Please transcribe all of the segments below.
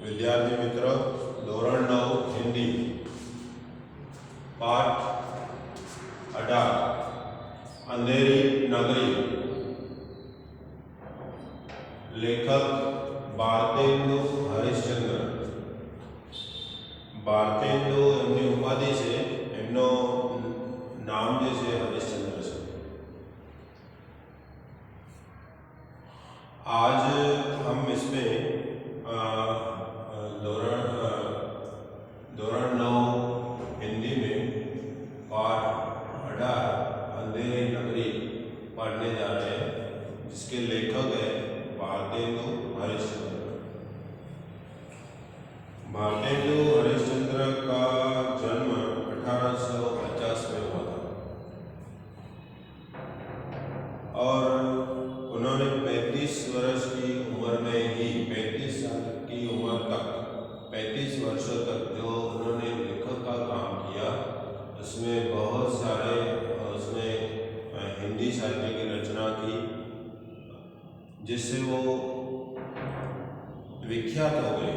विद्यार्थी मित्रों, धोरण 9 हिंदी पाठ 18 अंधेरी नगरी। लेखक भारतेंदु हरिश्चंद्र। भारतेंदु एमनी उपाधि से एमनो नाम जैसे हरिश्चंद्र से। आज हम इसमें धोरण 9 हिंदी में पाठ 18 अंधेरी नगरी पढ़ने जा रहे हैं, जिसके लेखक है भारतेंदु हरिश्चंद्र। भारतेंदु हरिश्चंद्र का जन्म 1850 में हुआ था और उन्होंने 35 वर्ष की उम्र में ही 35 साल की उम्र तक 35 वर्षों तक जो उन्होंने लेखक का काम किया, उसमें बहुत सारे हिंदी साहित्य की रचना की, जिससे वो विख्यात हो गए।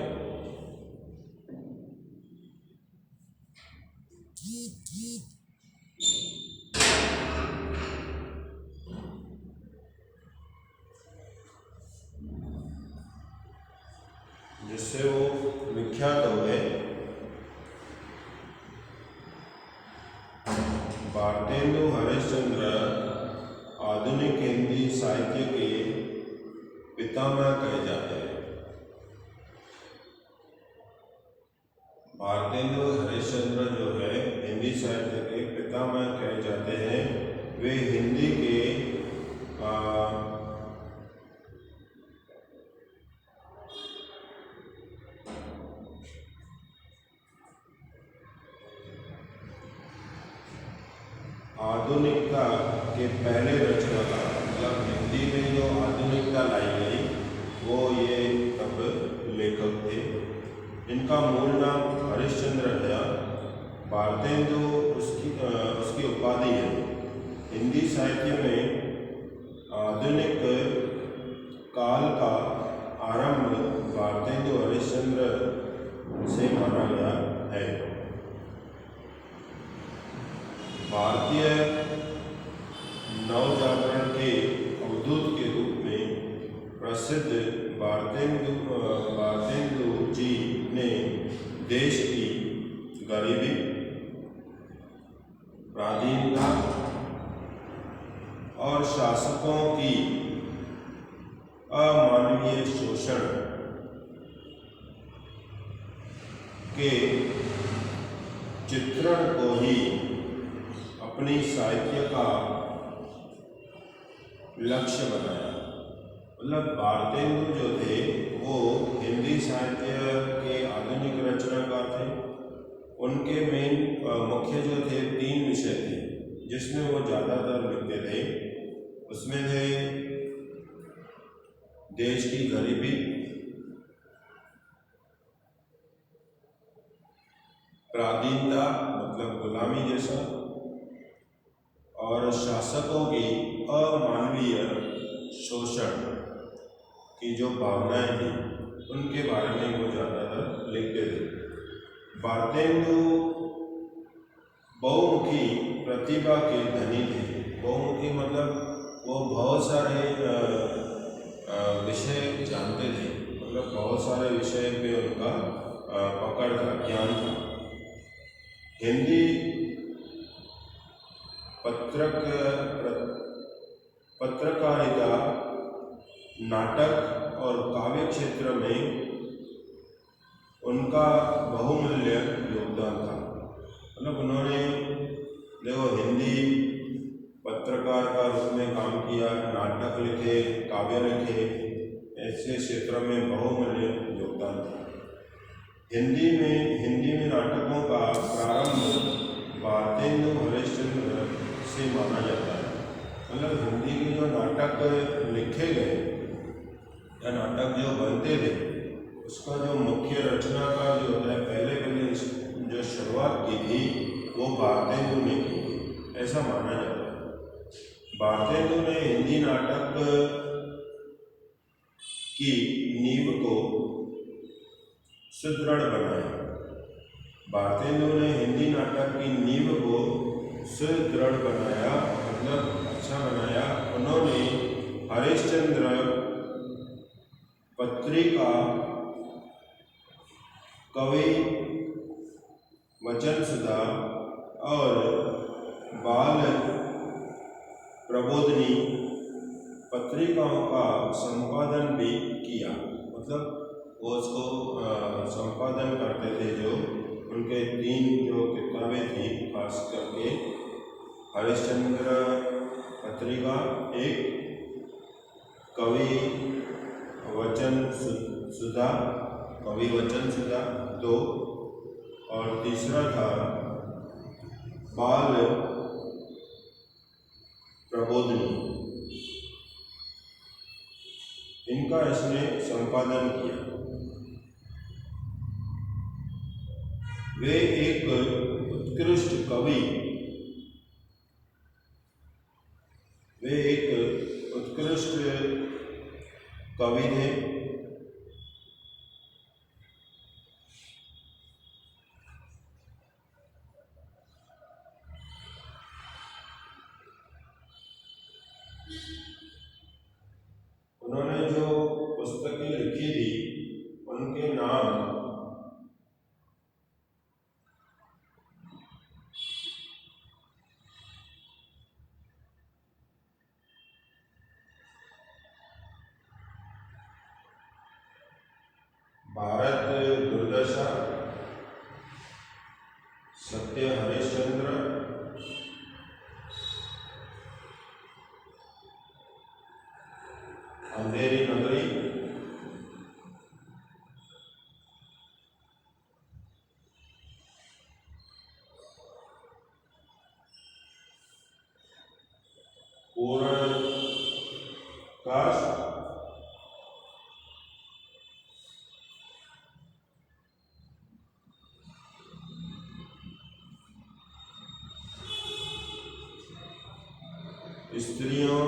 भारतेंदु हरिश्चंद्र आधुनिक हिंदी साहित्य के पितामह कहे जाते हैं। भारतेंदु हरिश्चंद्र जो है हिंदी साहित्य के पितामह कहे जाते हैं। वे हिंदी के आधुनिकता के पहले रचनाकार, मतलब हिंदी में जो आधुनिकता लाई गई वो ये तब लेखक थे। इनका मूल नाम हरिश्चंद्र है। भारतेंदु उसकी उपाधि है। हिंदी साहित्य में आधुनिक काल का आरंभ भारतेंदु हरिश्चंद्र से माना गया है। भारतीय नवजागरण के अवधूत के रूप में प्रसिद्ध भारतेंदु जी ने देश की गरीबी, पराधीनता और शासकों की अमानवीय शोषण के चित्रण को ही अपनी साहित्य का लक्ष्य बनाया। मतलब भारतेंदु जो थे वो हिंदी साहित्य के आधुनिक रचनाकार थे। उनके मुख्य जो थे 3 विषय थे जिसमें वो ज़्यादातर लिखते थे। उसमें थे देश की गरीबी, पराधीनता मतलब गुलामी जैसा, और शासकों की अमानवीय शोषण की जो भावनाएं थी उनके बारे में वो ज़्यादातर लिखते थे। भारतेंदु बहुमुखी प्रतिभा के धनी थे। बहुमुखी मतलब वो बहुत सारे विषय जानते थे, मतलब बहुत सारे विषय पे उनका पकड़ था, ज्ञान था। हिंदी पत्रकारिता, नाटक और काव्य क्षेत्र में उनका बहुमूल्य योगदान था। मतलब उन्होंने देखो हिंदी पत्रकार का रूप में काम किया, नाटक लिखे, काव्य लिखे, ऐसे क्षेत्रों में बहुमूल्य योगदान था। हिंदी में नाटकों का प्रारंभ भारतेंदु हरिश्चंद्र से माना जाता है। मतलब हिंदी के जो नाटक लिखे गए या नाटक जो बनते थे, उसका जो मुख्य रचनाकार जो होता है, पहले जो शुरुआत की थी वो भारतेंदु ने की थी, ऐसा माना जाता है। भारतेंदु ने हिंदी नाटक की नींव को सुदृढ़ बनाया। भारतेंदु ने हिंदी नाटक की नींव को सुदृढ़ बनाया, मतलब अच्छा बनाया। उन्होंने हरिश्चंद्र पत्रिका, कवि वचन सुधा और बाल प्रबोधिनी पत्रिकाओं का संपादन भी किया। मतलब वो उसको संपादन करते थे। जो उनके 3 जो किताबें थी, खास करके हरिश्चंद्र पत्रिका, एक कवि वचन सुधा, कवि वचन सुधा 2, और तीसरा था बाल प्रबोधिनी। इनका इसने संपादन किया। वे एक उत्कृष्ट कवि, थे। उन्होंने जो पुस्तकें लिखी थी उनके नाम भारत दुर्दशा, सत्य हरिश्चंद्र, अंधेरी नगरी, पूर्ण काश, स्त्रियों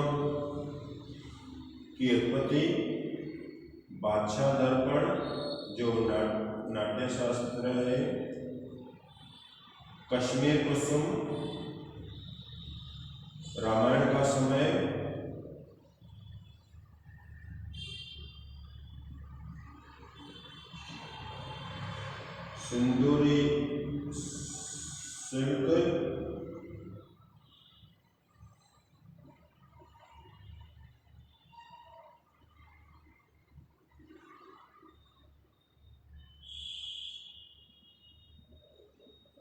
की उत्पत्ति, बादशाह दर्पण जो नाट्य शास्त्र है, कश्मीर कुसुम, रामायण का समय, सिंदूरी सिल्क,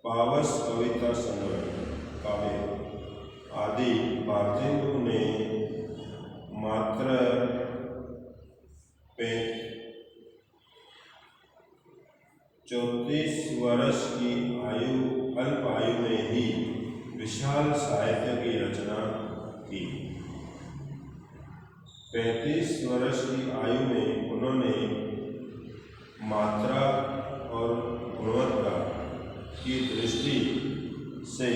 पावस कविता संग्रह काव्य आदि भारतेंदु ने मात्र 34 वर्ष की अल्प आयु में ही विशाल साहित्य की रचना की। 35 वर्ष की आयु में उन्होंने मात्रा और गुणवत्ता की दृष्टि से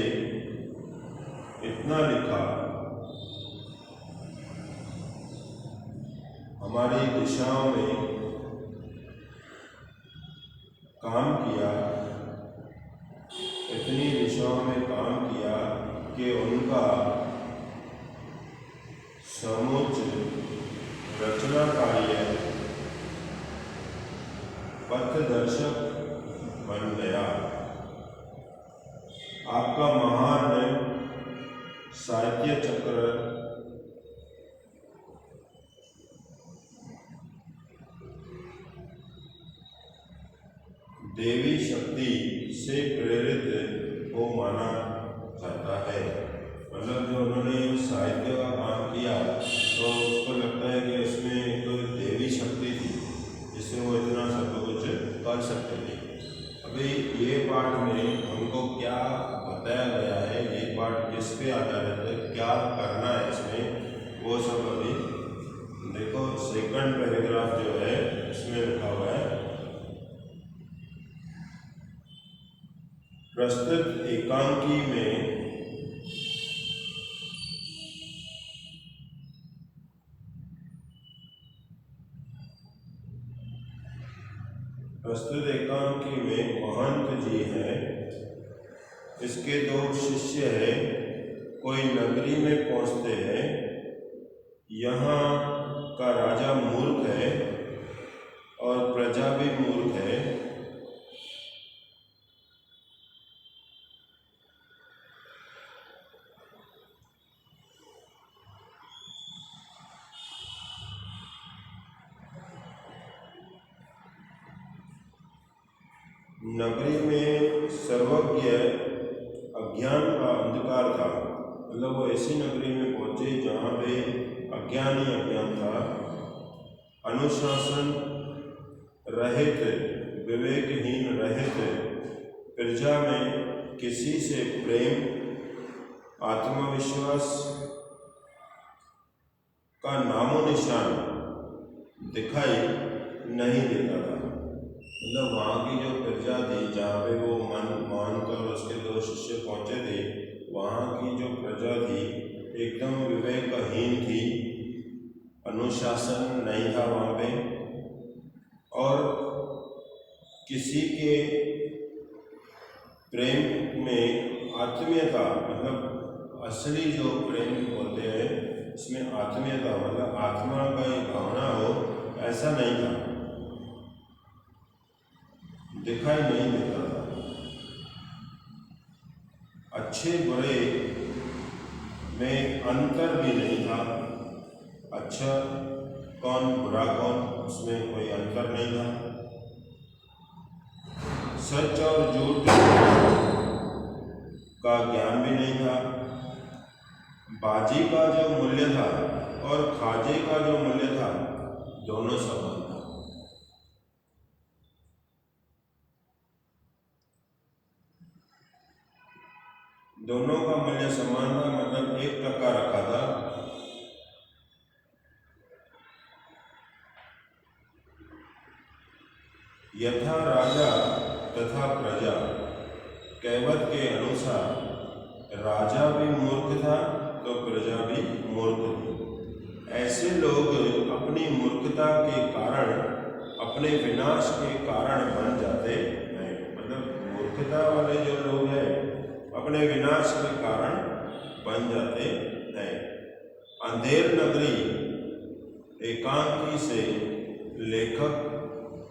इतना लिखा, हमारी दिशाओं में काम किया, इतनी दिशाओं में काम किया कि उनका समुच्च रचना कार्य पथदर्शक बन गया। आपका महान साहित्य चक्र देवी शक्ति से प्रेरित हो माना जाता है। मतलब जो उन्होंने साहित्य का काम किया तो उसको लगता है कि उसमें एक देवी शक्ति थी जिससे वो इतना सब कुछ कर सकते थे। अभी ये पाठ में हमको क्या बताया गया है, ये पाठ किस पे आधारित है, क्या करना है इसमें, वो सब अभी देखो। सेकंड पैराग्राफ जो है इसमें लिखा हुआ है, प्रस्तुत एकांकी में प्रस्तुत एकांकी में महंत जी हैं, इसके दो शिष्य हैं। कोई नगरी में पहुंचते हैं, यहाँ का राजा मूर्ख है और प्रजा भी मूर्ख है। नगरी में सर्वज्ञ अज्ञान का अंधकार था। मतलब वो ऐसी नगरी में पहुंचे जहाँ पे अज्ञान ही अज्ञान था। अनुशासन रहित, विवेकहीन रहित प्रजा में किसी से प्रेम, आत्मविश्वास का नामो निशान दिखाई नहीं देता था। मतलब वहाँ की जो प्रजा थी, जहाँ पे वो महंत और उसके दो शिष्य पहुँचे थे, वहाँ की जो प्रजा थी एकदम विवेकहीन थी, अनुशासन नहीं था वहाँ पे, और किसी के प्रेम में आत्मीयता, मतलब असली जो प्रेम होते हैं इसमें आत्मीयता, मतलब आत्मा का एक भावना हो, ऐसा नहीं था, दिखाई नहीं देता था। अच्छे बुरे में अंतर भी नहीं था। अच्छा कौन, बुरा कौन, उसमें कोई अंतर नहीं था। सच और झूठ का ज्ञान भी नहीं था। बाजी का जो मूल्य था और खाजे का जो मूल्य था, दोनों समान था। दोनों का मूल्य समान था, मतलब 1 टका रखा था। यथा राजा तथा प्रजा, कहावत के अनुसार राजा भी मूर्ख था तो प्रजा भी मूर्ख थी। ऐसे लोग अपनी मूर्खता के कारण, अपने विनाश के कारण बन जाते हैं। मतलब मूर्खता वाले जो लोग हैं अपने विनाश के कारण बन जाते हैं। अंधेर नगरी एकांकी से लेखक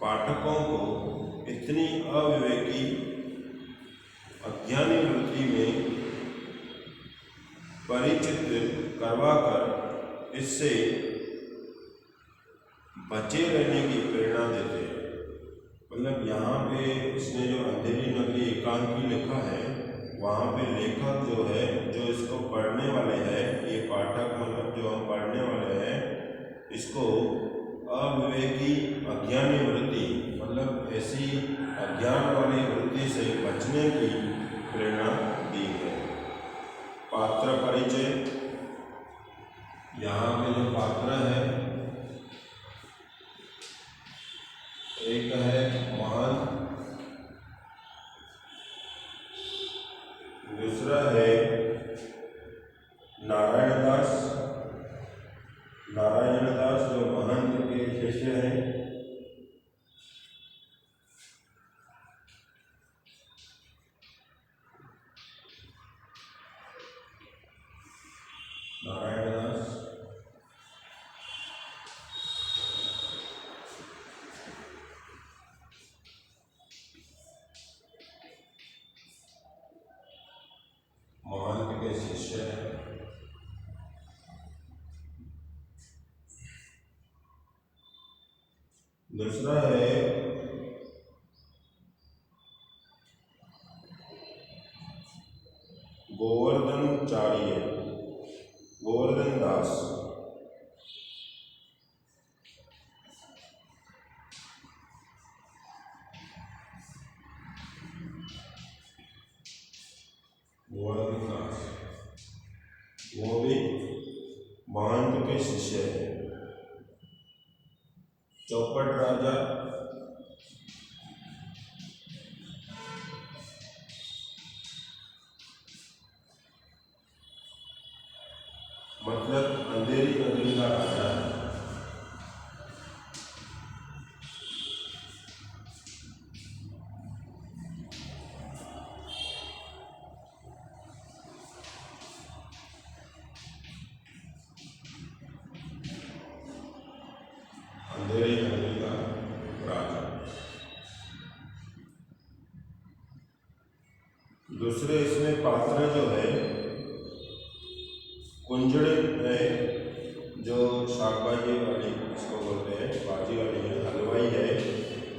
पाठकों को इतनी अविवेकी अज्ञानी वृत्ति में परिचित करवाकर इससे बचे रहने की प्रेरणा देते हैं। मतलब यहाँ पे इसने जो अंधेरी नगरी एकांकी लिखा है, वहाँ पे लेखक जो है, जो इसको पढ़ने वाले हैं, ये पाठक मतलब जो हम पढ़ने वाले हैं, इसको अविवेकी अज्ञानी वृत्ति, मतलब ऐसी अज्ञान वाली वृत्ति से बचने की प्रेरणा दी है। पात्र परिचय, यहाँ पे जो पात्र है, एक है महंत, दूसरा है नारायण दास। नारायण दास जो महंत के शिष्य हैं। नारायण दास महंत के शिष्य हैं। दूसरा है गोवर्धनचार्य, गोवर्धन दास। गोवर्धन दास वो भी महंत के शिष्य है। चौपट राजा मतलब अंधेरी नगरी का राजा है। अंधेरी नगरी का राजा। दूसरे इसमें पात्र जो है कुंजड़े है, जो शाक भाजी वाली इसको बोलते हैं, भाजी वाली है, हलवाई है,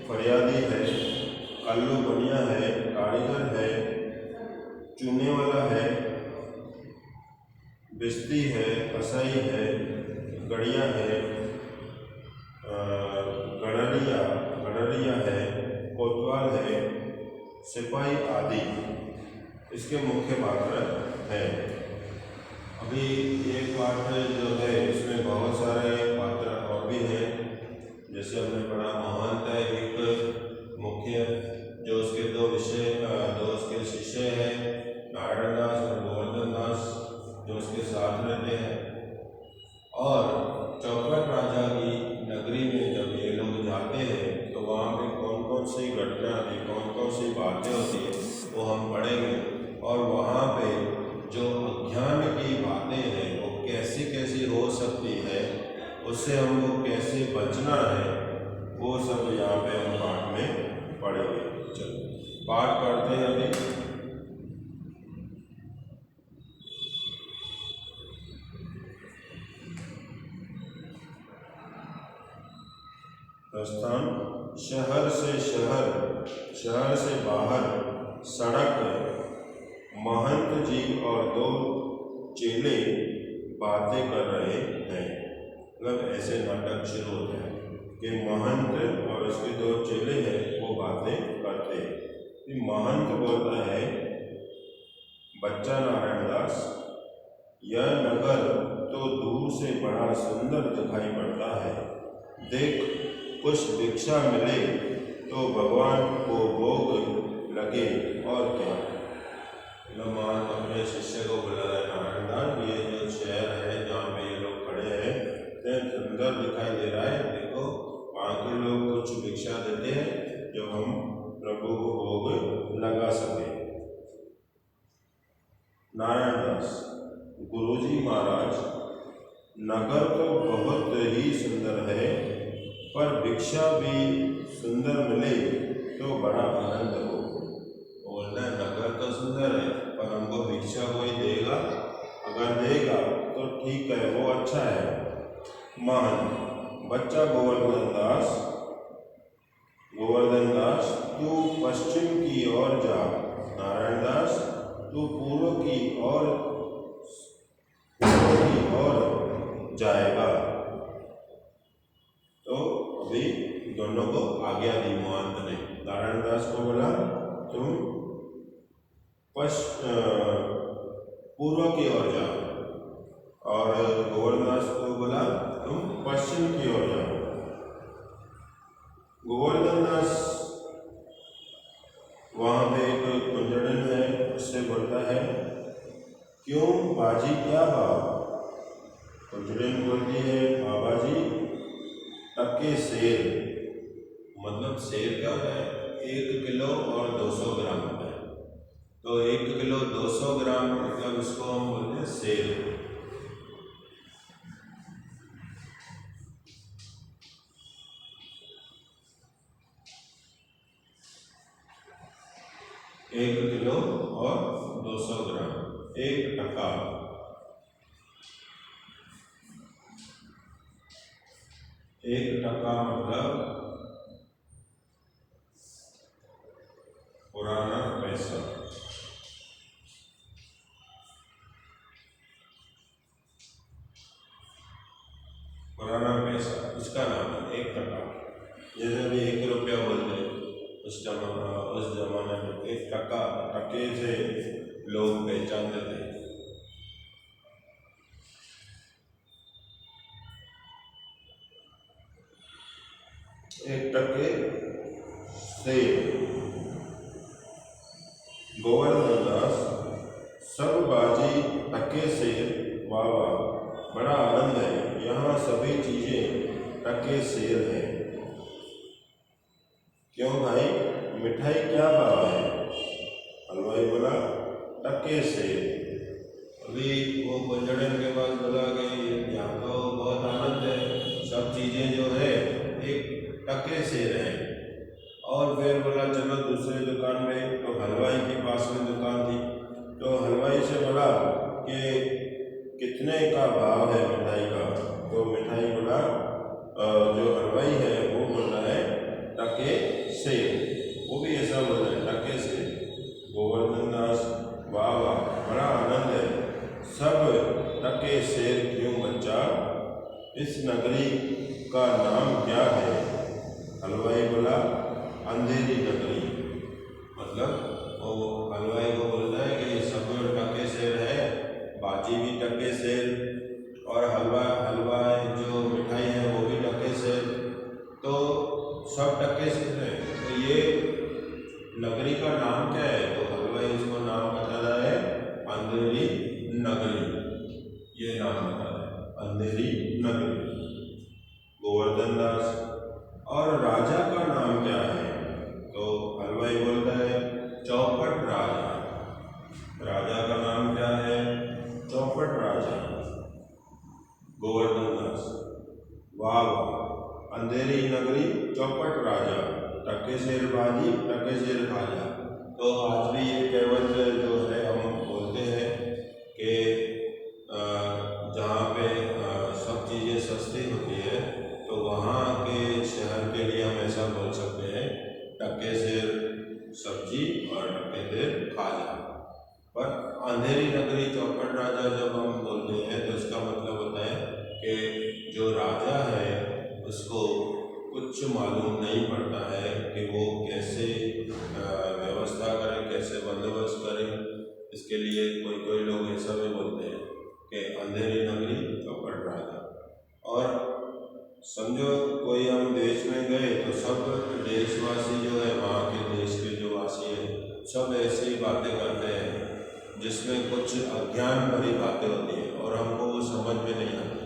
फरियादी है, आलू बनिया है, कारीगर है, चूने वाला है, बिस्ती है, कसाई है, गड़िया है, गड़रिया है, कोतवाल है, सिपाही आदि इसके मुख्य पात्र हैं। अभी एक पाठ जो है इसमें बहुत सारे पात्र और भी हैं, जैसे हमने पढ़ा महंत है एक मुख्य, जो उसके दो उसके शिष्य हैं, नारायण दास और गोवर्धन दास, जो उसके साथ रहते हैं। और चौपट राजा की नगरी में जब ये लोग जाते हैं तो वहाँ पे कौन कौन सी घटना आती, कौन कौन सी बातें होती है वो हम पढ़ेंगे। और वहाँ पे जो अज्ञान की बातें हैं वो कैसी कैसी हो सकती है, उससे हमको कैसे बचना है, वो सब यहाँ पे हम पाठ में पढ़ेंगे। चलो पाठ पढ़ते हैं अभी। प्रस्थान, शहर से शहर, शहर से बाहर सड़क, महंत जी और दो चेले बातें कर रहे हैं। मतलब ऐसे नाटक शुरू होते हैं कि महंत और उसके दो चेले हैं वो बातें करते हैं। महंत बोलता है, बच्चा नारायण दास, यह नगर तो दूर से बड़ा सुंदर दिखाई पड़ता है। देख, कुछ भिक्षा मिले तो भगवान को भोग लगे, और क्या। मान अपने शिष्य को बुला रहे, नारायण दास ये जो शहर है जहाँ पे ये लोग खड़े हैं सुंदर दिखाई दे रहा है, देखो वहाँ के लोग कुछ भिक्षा देते हैं जो हम प्रभु को भोग लगा सके। नारायण दास, गुरुजी महाराज, नगर तो बहुत ही सुंदर है, पर भिक्षा भी सुंदर मिले तो बड़ा आनंद हो। बोलना है नगर तो सुंदर है पर हमको भिक्षा कोई देगा, अगर देगा तो ठीक है, वो अच्छा है। महंत, बच्चा गोवर्धन दास, तू पश्चिम की ओर जा। नारायण दास, तू पूर्व की ओर जाएगा। तो अभी दोनों को आज्ञा दी महंत ने। नारायण दास को बोला तुम पूर्व की ओर जाओ, और गोवर्धन दास को बोला तुम पश्चिम की ओर जाओ। गोवर्धन दास वहाँ पे एक कुंजड़न है, उससे बोलता है, क्यों बाजी क्या भाव। कुंजड़न बोलती है, बाबा जी टक्के सेर, मतलब सेर क्या होता है, 1 किलो और 200 ग्राम होता है। तो 1 किलो 200 ग्राम मतलब इसको हम बोलते हैं सेर। एक किलो और 200 ग्राम, 1 टका। एक टका मतलब पुराना पैसा। पुराना पैसा इसका नाम है 1 टका। जैसे अभी 1 रुपया बोलते हैं, उस जमाने में 1 टका, टके से लोग पहचान देते हैं। एक टके से गोवर्धन दास, सब बाजी टके से, वाह वाह बड़ा आनंद है, यहाँ सभी चीजें टके से है। क्यों भाई, मिठाई क्या भाव है। हलवाई बोला टके से। अभी वो कुंजड़न के पास बोला कि यहाँ तो बहुत आनंद है, सब चीजें जो है और फिर बोला चलो दूसरी दुकान में, तो हलवाई के पास में दुकान थी, तो हलवाई से बोला कि कितने का भाव है मिठाई का। तो मिठाई बोला जो हलवाई है वो बोल रहा है टके से, वो भी ऐसा बोल रहा है टके से। गोवर्धन दास वाह वाह, बड़ा आनंद है, सब टके शेर क्यों बच्चा, इस नगरी का नाम क्या है। हलवाई बोला अंधेरी नगरी, मतलब वो हलवाई को बोलता है कि सब टके शेर है, बाजी भी टके शेर और हलवा जो मिठाई है वो भी टके शेर, तो सब टके शेर है, तो ये नगरी का नाम क्या है। तो हलवाई इसको नाम बता रहा है अंधेरी नगरी, ये नाम बता रहा है अंधेरी नगरी। गोवर्धन दास और राजा का नाम क्या है। तो हलवाई बोलता है चौपट राजा, राजा का नाम क्या है, चौपट राजा। गोवर्धन दास वाह वाह, अंधेरी नगरी चौपट राजा, टके शेर बाजी टके शेर खाजा। तो आज भी ये कहावत जो है हम बोलते हैं कि जहाँ पे सब चीज़ें सस्ती होती है तो वहाँ के शहर के लिए हम ऐसा बोल सकते हैं टके शेर सब्जी और टके शेर खाजा। पर अंधेरी नगरी चौपट राजा जब हम बोलते हैं तो इसका मतलब होता है कि जो राजा है उसको कुछ मालूम नहीं पड़ता है कि वो कैसे व्यवस्था करें, कैसे बंदोबस्त करें। इसके लिए कोई लोग ऐसा भी बोलते हैं कि अंधेरी नगरी चौपट राजा। और समझो कोई हम देश में गए तो सब देशवासी जो है, वहाँ के देश के जो वासी है, सब ऐसी बातें करते हैं जिसमें कुछ अज्ञान भरी बातें होती हैं और हमको वो समझ में नहीं आती।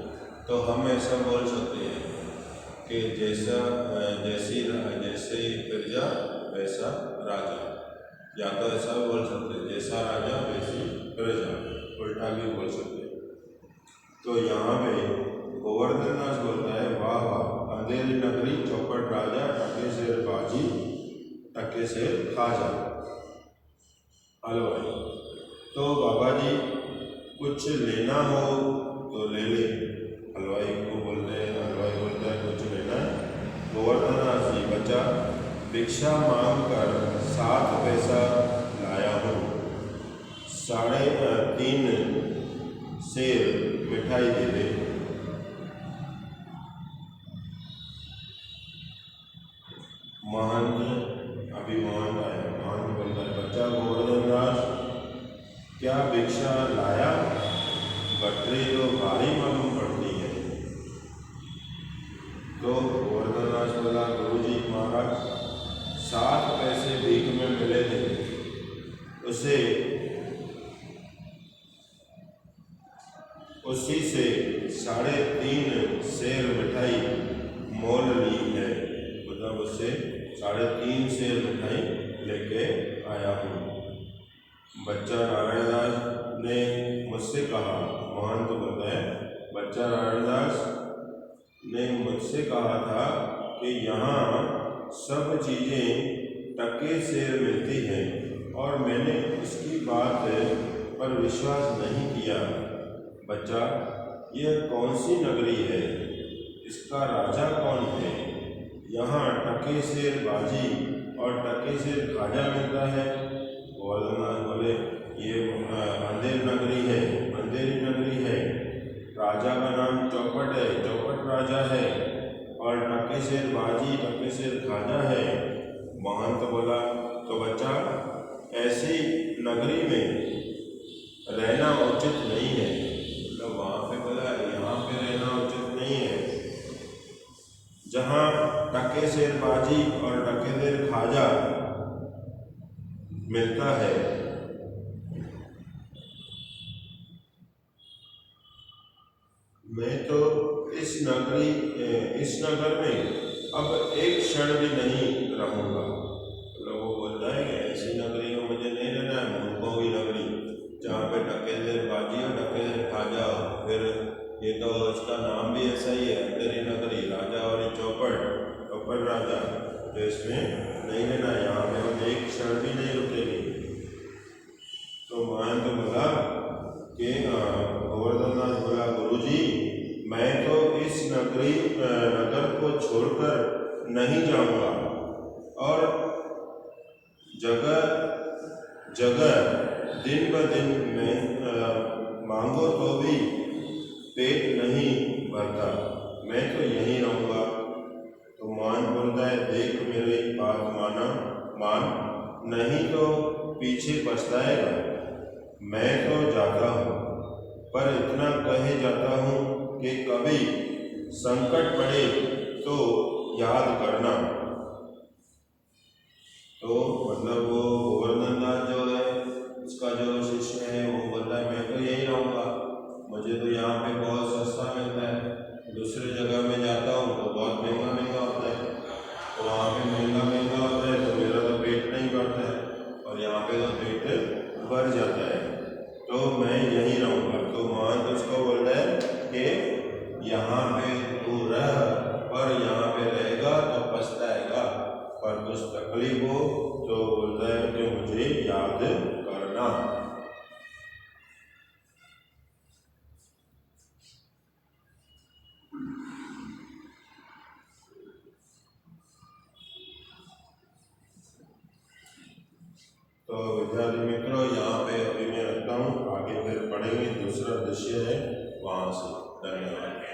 तो हम ऐसा बोल सकते हैं कि जैसे प्रजा वैसा राजा, या तो ऐसा बोल सकते हैं जैसा राजा वैसी प्रजा, उल्टा भी बोल सकते हैं। तो यहाँ पे गोवर्धन दास बोलता है वाह वाह, अंधेरी नगरी चौपट राजा, टके शेर बाजी टके शेर खाजा। हलवाई तो बाबा जी कुछ लेना हो तो ले ले, हलवाई को बोलते हैं, हलवाई बोलता है कुछ लेना है। गोवर्धन दास जी बच्चा भिक्षा मांग कर 7 पैसा लाया हूँ, 3.5 शेर मिठाई दे दे। महंत अभी महंत आया, महंत बोलता है बच्चा गोवर्धन दास क्या भिक्षा लाया, गठरी तो भारी मालूम पड़ती है। तो गोवर्धन दास बोला गुरुजी महाराज 7 पैसे भीख में मिले थे, उसी से 3.5 शेर मिठाई मोल ली है, मतलब उससे 3.5 शेर मिठाई लेके आया हूँ। बच्चा नारायण दास ने मुझसे कहा, महंत बोलता है बच्चा नारायण दास ने मुझसे कहा था कि यहाँ सब चीज़ें टके शेर मिलती हैं और मैंने उसकी बात पर विश्वास नहीं किया। बच्चा यह कौन सी नगरी है, इसका राजा कौन है, यहाँ टके शेर बाजी और टके शेर खाजा मिलता है। गोवर्धन दास बोले ये अंधेरी नगरी है, अंधेरी नगरी है, राजा का नाम चौपट है, चौपट राजा है, और टके शेर बाजी टके शेर खाजा है। महंत बोला तो बच्चा ऐसी नगरी में रहना उचित नहीं है, मतलब वहाँ पे बोला यहाँ पे रहना उचित नहीं है जहाँ टके शेर बाजी और टके शेर खाजा मिलता है। मैं तो इस नगर में अब एक क्षण भी नहीं रहूँगा। मतलब वो बोलता है कि ऐसी नगरी में मुझे नहीं रहना है, मूर्खों की नगरी जहाँ पे टके शेर बाजी और टके शेर खाजा हो। फिर ये तो इसका नाम भी ऐसा ही है, अंधेरी नगरी, राजा और चौपट राजा, तो इसमें नहीं लेना, यहाँ पे हम एक क्षण भी नहीं रुकेंगे। तो महंत बोला कि गोवर्धन दास बोला, गुरुजी मैं तो इस नगर को छोड़कर नहीं जाऊंगा, और जगह जगह दिन ब दिन मैं मांगो तो भी पेट नहीं भरता, मैं तो यहीं रहूँगा। तो मान बोलता है, देख मेरी बात मान, नहीं तो पीछे पछताएगा। मैं तो जाता हूँ, पर इतना कहे जाता हूँ कि कभी संकट पड़े तो याद करना। तो मतलब वो गोवर्धन दास जो है, उसका जो शिष्य है, वो बोलता है मैं तो यही रहूँगा, मुझे तो यहाँ पे बहुत सस्ता मिलता है, दूसरी जगह में जाता हूँ तो बहुत महंगा महंगा होता है, तो वहाँ पे महंगा महंगा होता है तो मेरा तो पेट नहीं भरता है, और यहाँ पे तो पेट भर जाता है, तो मैं यहीं रहूँगा। तो महंत उसको बोलता है कि यहाँ पे तू रह, पर यहाँ पे रहेगा तो पछताएगा, पर कुछ तकलीफ हो तो बोलता है कि मुझे याद करना। तो विद्यार्थी मित्रों, यहाँ पे अभी मैं रखता हूँ, आगे फिर पढ़ेंगे, दूसरा दृश्य है वहाँ से। धन्यवाद।